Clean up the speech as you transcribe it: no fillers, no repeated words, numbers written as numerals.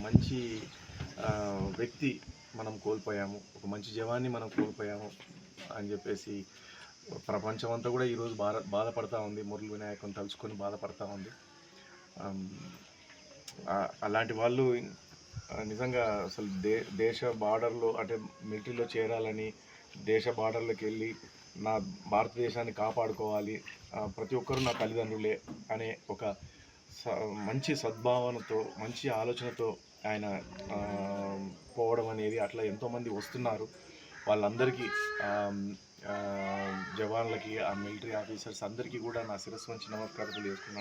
మంచి వ్యక్తి మనం కోల్పోయాము, ఒక మంచి జవాన్ని మనం కోల్పోయాము అని చెప్పేసి ప్రపంచం అంతా కూడా ఈరోజు బాధపడతా ఉంది. మురళి వినాయకుని తలుచుకొని బాధపడతా ఉంది. అలాంటి వాళ్ళు నిజంగా అసలు దేశ బార్డర్లో అంటే మిలిటరీలో చేరాలని, దేశ బార్డర్లోకి వెళ్ళి నా భారతదేశాన్ని కాపాడుకోవాలి, ప్రతి ఒక్కరూ నా తల్లిదండ్రులే అనే ఒక మంచి సద్భావనతో, మంచి ఆలోచనతో ఆయన పోవడం అనేది, అట్లా ఎంతోమంది వస్తున్నారు. వాళ్ళందరికీ జవాన్లకి, ఆ మిలిటరీ ఆఫీసర్స్ అందరికీ కూడా నా శిరస్సు వంచి నమస్కారాలు చేసుకున్నాను.